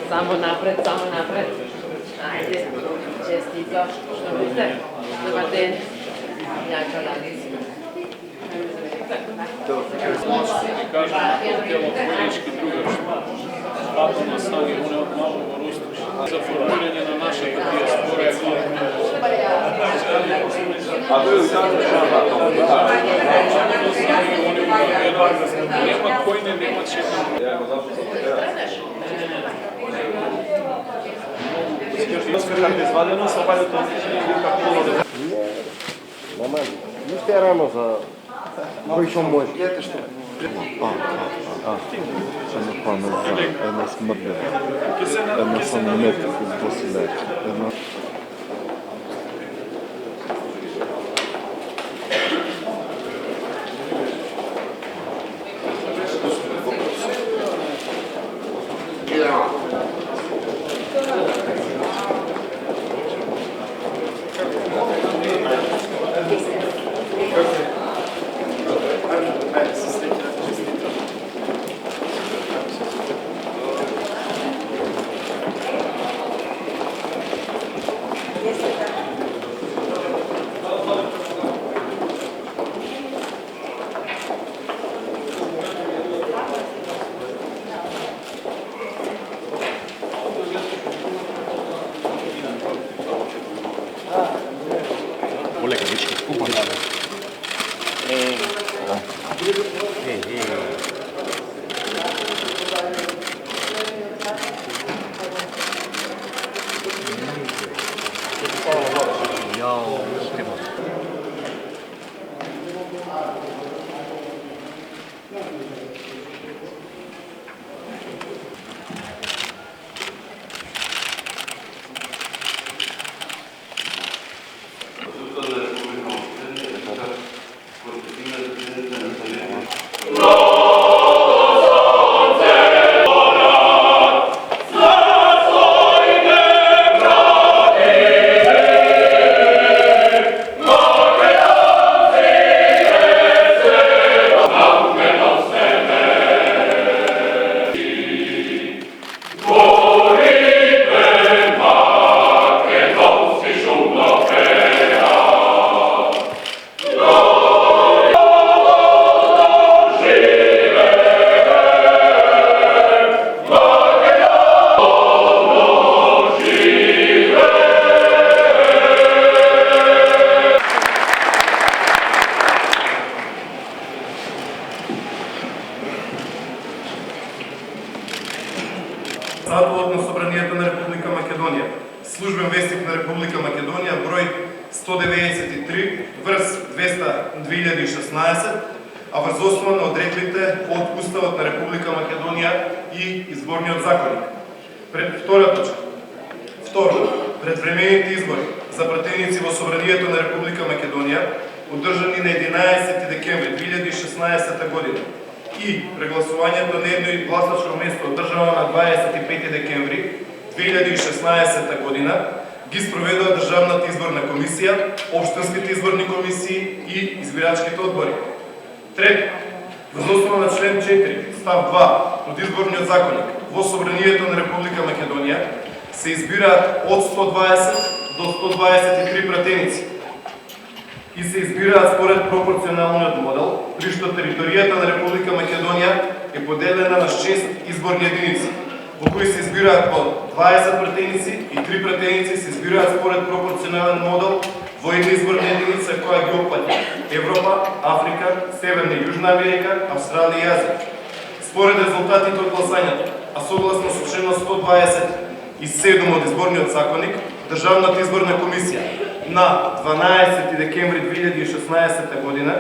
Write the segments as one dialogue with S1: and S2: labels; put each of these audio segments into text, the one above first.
S1: Samo napred, samo napred. Ajde, čestito. Što mislite? Dobar den. Jaka Lalica.
S2: Kažem, tijelo vojnički drugaštvo. Tako nas sami one od malo rostuš. Za formiranje na naše dijaspore je
S3: A to je u tako
S2: nema koji nema čega.
S3: Как извадено, събалито
S4: Нормально. Нищо е рано за кой ще може. Една памет, една смъртна, една самонетка от Босилет, една... Олега, вички, купа дали.
S5: Председателот на Собранието на Република Македонија, службен вестник на Република Македонија, број 193, врз 2016, а врз основа на одредбите од Уставот на Република Македонија и Изборниот законник. Втора точка. Второ, предвремените избори за пратеници во Собранието на Република Македонија, одржани на 11 декември 2016 година, и прегласувањето на едно гласачко место одржано на 25 декември 2016 година ги спроведува Државната изборна комисија, општинските изборни комисии и избирачките одбори. Трето, врз основа на член 4, став 2 од Изборниот законник, во Собранието на Република Македонија се избираат од 120 до 123 пратеници и се избираат според пропорционалниот модел, при што територијата на Република Македонија е поделена на 6 изборни единици, во кои се избираат по 20 пратеници и 3 пратеници се избираат според пропорционален модел во една изборна единица која ги опфаќа Европа, Африка, Северна и Јужна Америка, Австралија и Азија. Според резултатите од гласањето, а согласно со член 127 од Изборниот законник, Државната изборна комисија на 12 декември 2016 година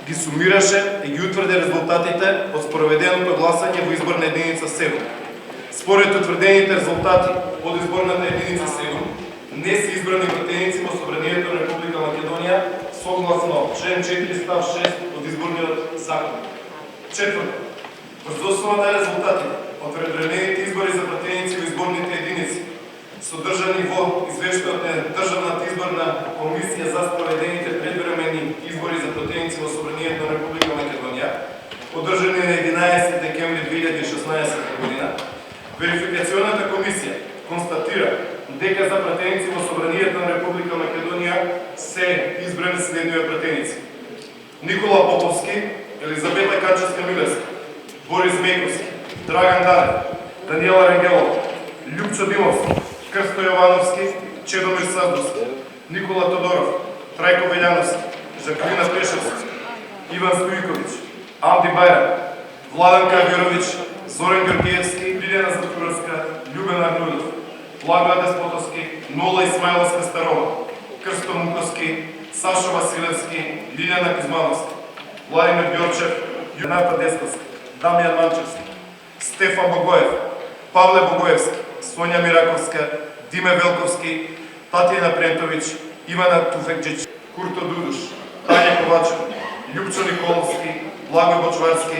S5: ги сумираше и ги утврди резултатите од спроведеното гласање во изборна единица Сегун. Според утврдените резултати од изборната единица Сегун, не се избрани пратеници во Собранието на Република Македонија согласно член 4 став 6 од Изборниот закон. Четврто, врз основа на резултатите од предвремените избори за пратеници во изборните единици, содржани во извештајот на Државната изборна комисија за спроведените предвремени избори за пратеници во Собранието Верификационата комисија констатира дека за пратеници во Собранието на Република Македонија се избрани следниве пратеници: Никола Поповски, Елизабета Качевска-Милевска, Борис Мековски, Драган Данев, Даниела Рангелова, Љупчо Димовски, Крсто Јовановски, Чедомир Садовски, Никола Тодоров, Трајко Велјановски, Жаклина Пешевска, Иван Стојковиќ, Амди Бајрам, Владан Кавировиќ, Зоран Георгиевски, Лилјана Затворска, Љубен Арнудов, Благоје Деспотовски, Нола Исмаиловска Старова, Крсто Муковски, Сашо Василевски, Лилјана Кузмановска, Владимир Ѓорчев, Јуната Десковска, Дамјан Манчевски, Стефан Богоев, Павле Богоевски, Сонја Мираковска, Диме Велковски, Татјана Прентовиќ, Ивана Туфекџиќ, Курто Дудуш, Тања Ковачев, Љупчо Николовски, Благој Бочварски,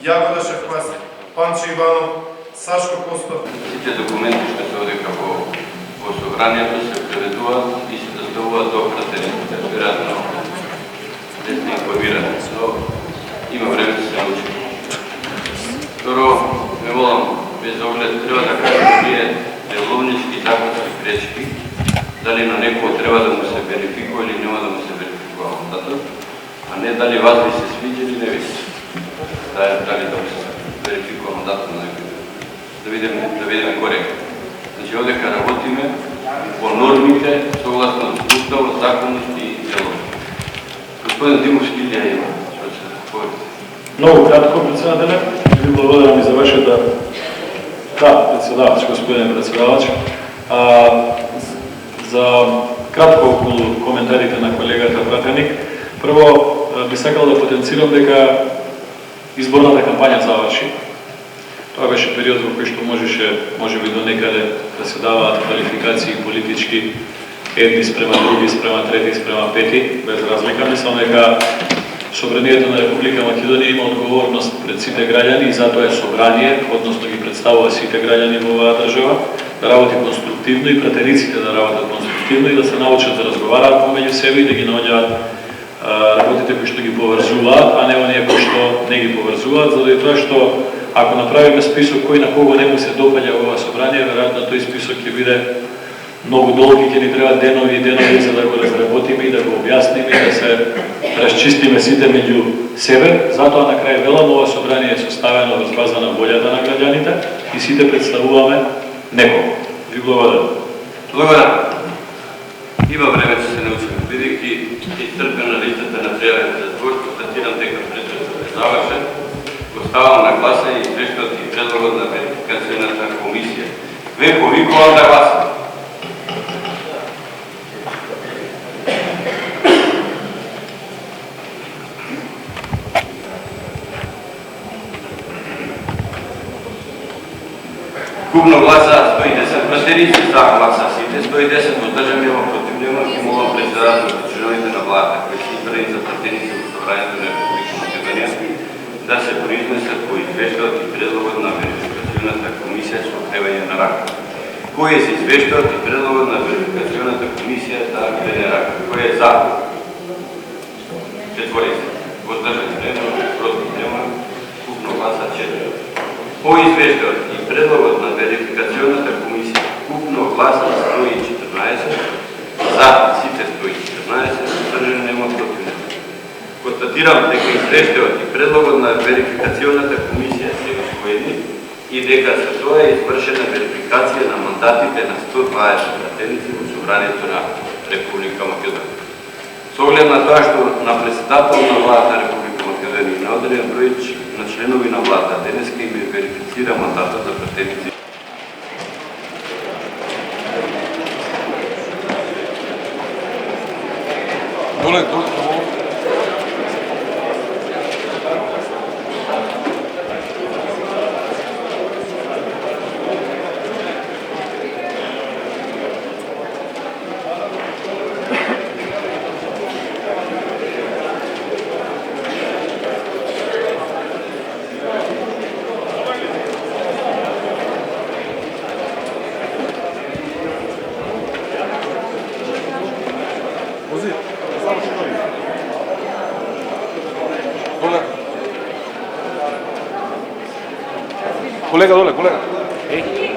S5: Јагода Шефкваски, Панче Иванов, Сашко Костов.
S6: Сите документи што се одека во собранието се преведуваат и се доставуваат до пратениците. Веројатно не сте информирани, но има време да се научи. Второ, ме молам, без оглед, треба да кажем тие деловнички законски пречки, дали на некој треба да му се верификува или нема да му се верификува мандатот, а не дали вас ви се свиѓа или не ви се. Дали да му се верификува мандатот на некој. Да видиме коректно. Значи, одека работиме по нормите, согласно Уставот, законот и делот. Господин Димовски, ли ја има? Што се говорите?
S7: Много кратко, председателе. Ви благодарам и за вашата председавач, господин председавач. За кратко околу коментарите на колегата пратеник. Прво, би сакал да потенцирам дека изборната кампања заврши. Тоа беше период во кој што можеше, можеби до некаде, да се даваат квалификации политички, едни спрема други, спрема трети, спрема пети, без разлика. Мислам дека Собранието на Република Македонија има одговорност пред сите граѓани и затоа е собрание, односно ги представува сите граѓани во оваа држава, да работи конструктивно и пратениците да работат конструктивно и да се научат да разговараат помеѓу себе и да ги наоѓаат работите кои што ги поврзуваат, а не оние кои што не ги поврзуваат, заради тоа што ако направиме список кој на кого не му се допаѓа во ова собрание, веројатно тој список ќе биде многу долг и ќе ни треба денови и денови за да го разработиме и да го објасниме и да се расчистиме сите меѓу себе. Затоа на крај велам, ова собрание е составено врз база на волјата на граѓаните и сите представуваме некого. Ви благодарам.
S6: Благодарам. Има време да се научиме. Бидејќи истрпена листата на пријавените за збор, констатирам дека присуството е завршен. Оставам на гласање извештајот и предлогот на верификацијната комисија. Ве повикувам да гласаме. Купно гласа 110 пратеници, за гласа сите 110, воздржан нема, против нема и молам председател и членовите на владата, кои се избрани за пратеници во Собранието на Република Македонија, да се произнесат по извештајот и предлогот на верификацијната комисија со кревање на рака. Кој е за извештајот и предлогот на верификацијната комисија да крене рака? Кој е за? Четворица. Воздржан нема, против нема, купно гласа 4. По извештајот и предлогот на верификацијната комисија купно гласа 114, за сите 114, воздржан нема, против нема. Констатирам дека извештајот и предлогот на верификацијната комисија се усвоени и дека со тоа е извршена верификација на мандатите на 120 пратеници во Собранието на Република Македонија. Со оглед на тоа што на председател на владата на Република Македонија и на одреден број на членови на владата денеска им верифицира мандатот за пратеници.
S3: Колега доле, колега.
S4: Ей,